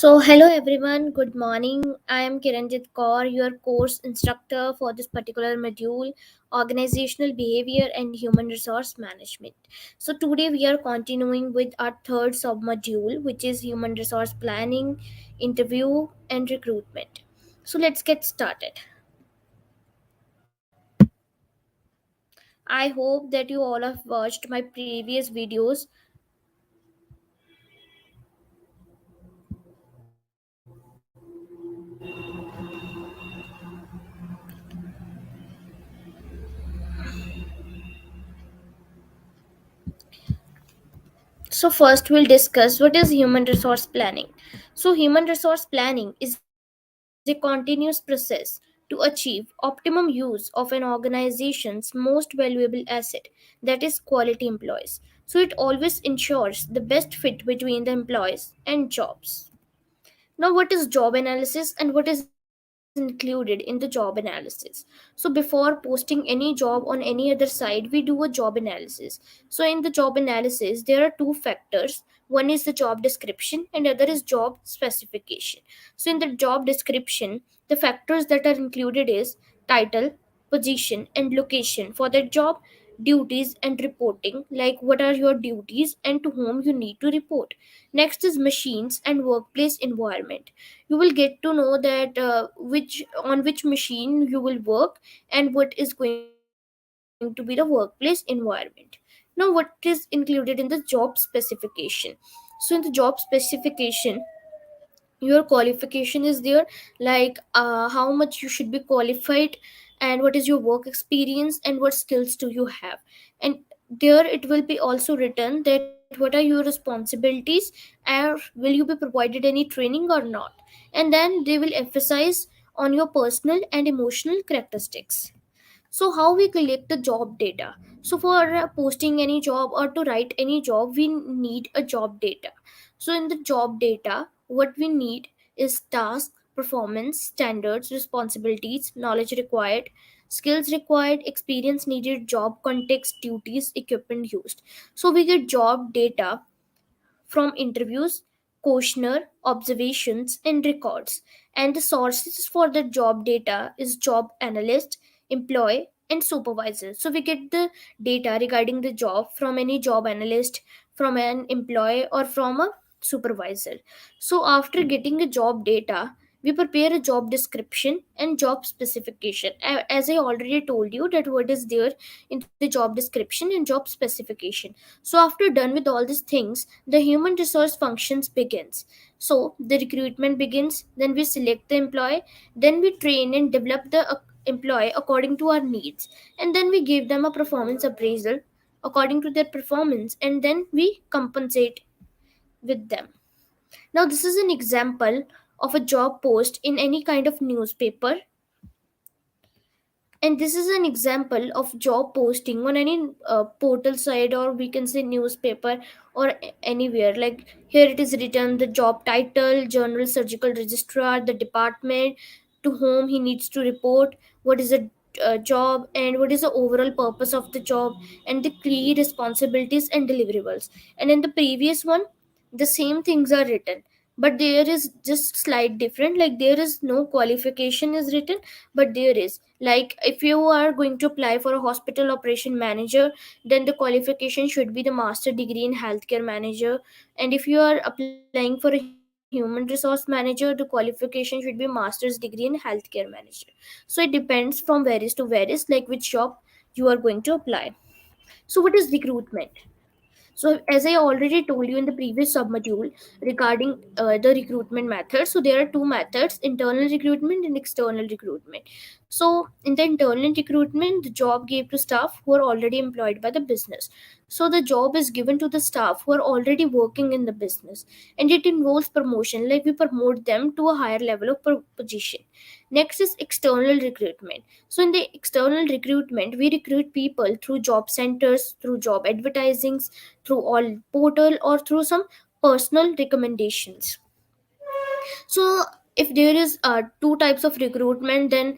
Hello everyone, good morning. I am Kiranjit Kaur, your course instructor for this particular module, Organizational Behavior and Human Resource Management. Today we are continuing with our third sub-module, which is Human Resource Planning, Interview, and Recruitment. Let's get started. I hope that you all have watched my previous videos. First we'll discuss what is human resource planning. Human resource planning is a continuous process to achieve optimum use of an organization's most valuable asset, that is quality employees. It always ensures the best fit between the employees and jobs. Now, what is job analysis and what is included in the job analysis? Before posting any job on any other side, we do a job analysis. In the job analysis, there are two factors. One is the job description and other is job specification. In the job description, the factors that are included is title, position, and location for that job, duties and reporting, like what are your duties and to whom you need to report. Next is machines and workplace environment. You will get to know that which machine you will work and what is going to be the workplace environment. Now, what is included in the job specification? In the job specification, your qualification is there, like how much you should be qualified, and what is your work experience and what skills do you have. And there it will be also written that what are your responsibilities, or will you be provided any training or not. And then they will emphasize on your personal and emotional characteristics. How we collect the job data? For posting any job or to write any job, we need a job data. In the job data, what we need is task, performance, standards, responsibilities, knowledge required, skills required, experience needed, job context, duties, equipment used. We get job data from interviews, questionnaire, observations, and records. And the sources for the job data is job analyst, employee, and supervisor. We get the data regarding the job from any job analyst, from an employee, or from a supervisor. After getting the job data, we prepare a job description and job specification. As I already told you that what is there in the job description and job specification. After done with all these things, the human resource functions begins. The recruitment begins, then we select the employee, then we train and develop the employee according to our needs, and then we give them a performance appraisal according to their performance, and then we compensate with them. Now, this is an example of a job post in any kind of newspaper, and this is an example of job posting on any portal site, or we can say newspaper, or anywhere. Like here it is written the job title, general surgical registrar, the department, to whom he needs to report, what is the job, and what is the overall purpose of the job, and the key responsibilities and deliverables. And in the previous one, the same things are written, but there is just slight different. Like there is no qualification is written, but there is, like if you are going to apply for a hospital operation manager, then the qualification should be the master degree in healthcare manager. And if you are applying for a human resource manager, the qualification should be master's degree in healthcare manager. It depends from various to various, like which job you are going to apply. What is recruitment? As I already told you in the previous submodule regarding the recruitment method, there are two methods: internal recruitment and external recruitment. In the internal recruitment, the job gave to staff who are already employed by the business. The job is given to the staff who are already working in the business, and it involves promotion, like we promote them to a higher level of position. Next is external recruitment. In the external recruitment, we recruit people through job centers, through job advertisings, through all portal, or through some personal recommendations. So if there is two types of recruitment, then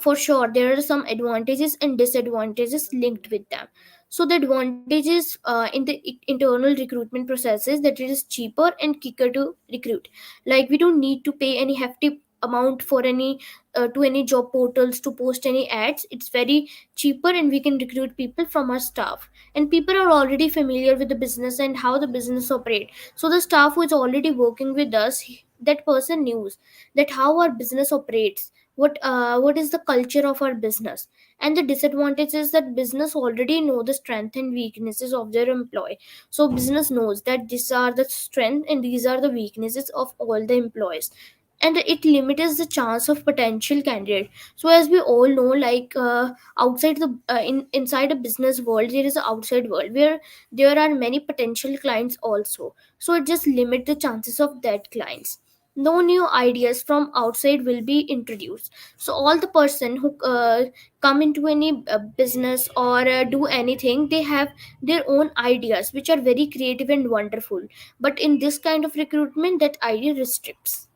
for sure there are some advantages and disadvantages linked with them. So the advantages in the internal recruitment process is that it is cheaper and quicker to recruit. Like we don't need to pay any hefty amount for any to any job portals to post any ads. It's very cheaper and we can recruit people from our staff, and people are already familiar with the business and how the business operate. So the staff who is already working with us, that person knows that how our business operates, what is the culture of our business. And the disadvantage is that business already know the strength and weaknesses of their employee. So business knows that these are the strength and these are the weaknesses of all the employees, and it limits the chance of potential candidate. So as we all know, like outside the inside a business world, there is an outside world where there are many potential clients also. So it just limit the chances of that clients. No new ideas from outside will be introduced. So all the person who come into any business or do anything, they have their own ideas which are very creative and wonderful. But in this kind of recruitment, that idea restricts.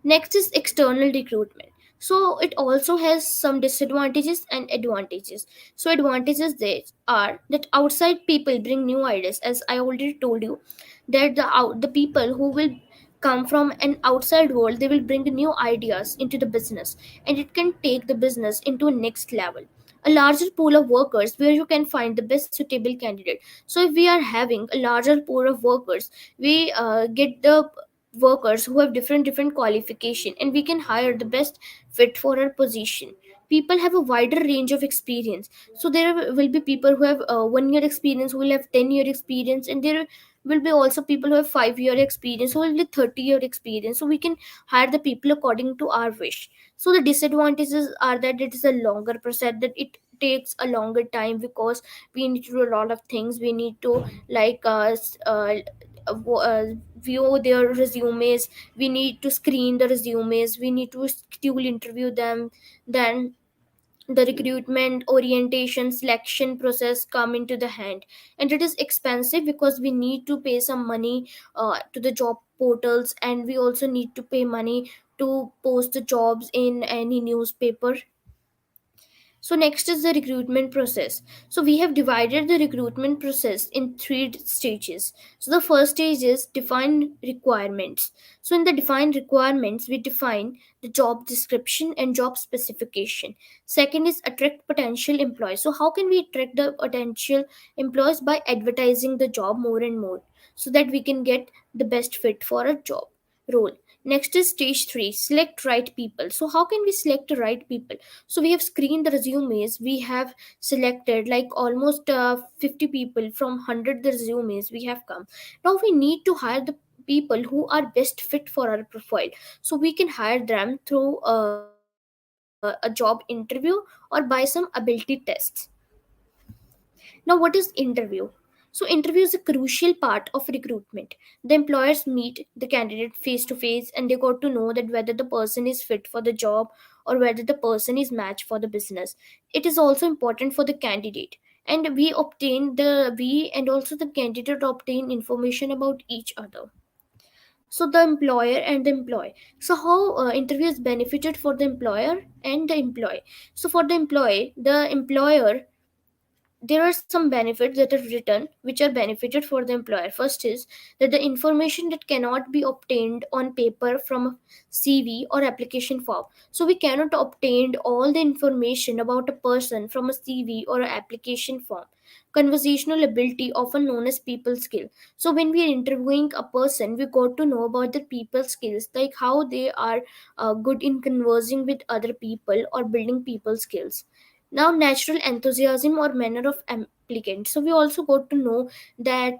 Next is external recruitment. So it also has some disadvantages and advantages. So advantages there are that outside people bring new ideas, as I already told you, that the people who will come from an outside world, they will bring the new ideas into the business, and it can take the business into a next level. A larger pool of workers where you can find the best suitable candidate. So if we are having a larger pool of workers, we get the workers who have different qualification, and we can hire the best fit for our position. People have a wider range of experience. So there will be people who have 1 year experience, who will have 10-year experience, and there will be also people who have 5-year experience, who will be 30-year experience. So we can hire the people according to our wish. So the disadvantages are that it is a longer process, that it takes a longer time, because we need to do a lot of things. We need to like view their resumes, we need to screen the resumes, we need to schedule interview them. Then the recruitment, orientation, selection process come into the hand, and it is expensive because we need to pay some money to the job portals, and we also need to pay money to post the jobs in any newspaper. So next is the recruitment process. So we have divided the recruitment process in three stages. So the first stage is define requirements. So in the defined requirements, we define the job description and job specification. Second is attract potential employees. So how can we attract the potential employees? By advertising the job more and more, so that we can get the best fit for a job role. Next is stage 3, select right people. So how can we select the right people? So we have screened the resumes, we have selected like almost 50 people from 100 the resumes we have come. Now we need to hire the people who are best fit for our profile. So we can hire them through a job interview or by some ability tests. Now, what is interview? So, interview is a crucial part of recruitment. The employers meet the candidate face to face, and they got to know that whether the person is fit for the job or whether the person is matched for the business. It is also important for the candidate, and we and also the candidate obtain information about each other. So the employer and the employee. So how interview is benefited for the employer and the employee. So for the employee, the employer, there are some benefits that are written which are benefited for the employer. First is that the information that cannot be obtained on paper from a CV or application form. So we cannot obtain all the information about a person from a CV or an application form. Conversational ability, often known as people skill. So when we are interviewing a person, we got to know about their people skills, like how they are good in conversing with other people or building people skills. Now, natural enthusiasm or manner of applicant. So we also got to know that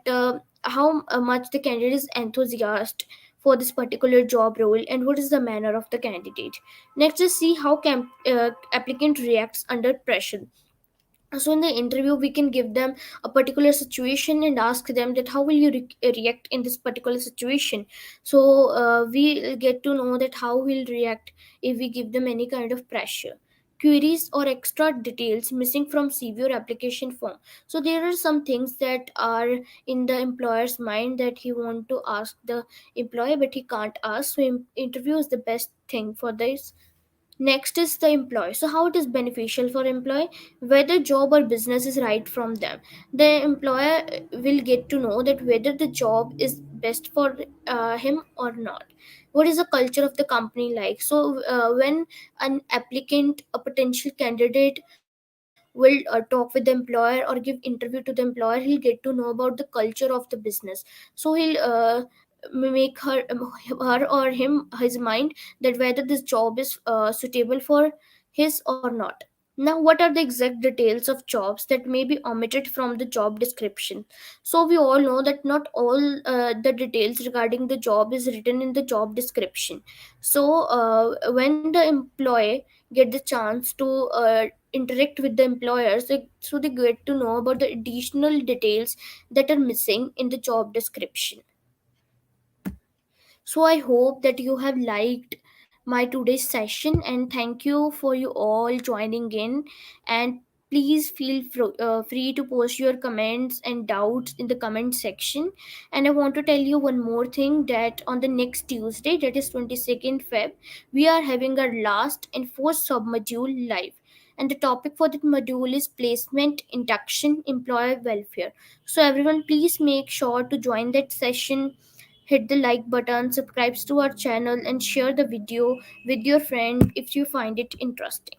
how much the candidate is enthusiastic for this particular job role, and what is the manner of the candidate. Next is see how applicant reacts under pressure. So in the interview, we can give them a particular situation and ask them that how will you react in this particular situation. So we get to know that how we'll react if we give them any kind of pressure. Queries or extra details missing from CV or application form. So there are some things that are in the employer's mind that he want to ask the employee, but he can't ask. So interview is the best thing for this. Next is the employee. So how it is beneficial for employee, whether job or business is right from them. The employer will get to know that whether the job is best for him or not. What is the culture of the company like? So when an applicant, a potential candidate, will talk with the employer or give interview to the employer, he'll get to know about the culture of the business. So he'll make her or him his mind that whether this job is suitable for his or not. Now, what are the exact details of jobs that may be omitted from the job description? So we all know that not all the details regarding the job is written in the job description. So when the employee get the chance to interact with the employers, so they get to know about the additional details that are missing in the job description. So I hope that you have liked my today's session, and thank you for you all joining in. And please feel free to post your comments and doubts in the comment section. And I want to tell you one more thing, that on the next Tuesday, that is 22nd Feb, we are having our last and fourth sub module live. And the topic for that module is placement, induction, employer welfare. So everyone, please make sure to join that session. Hit the like button, subscribe to our channel, and share the video with your friend if you find it interesting.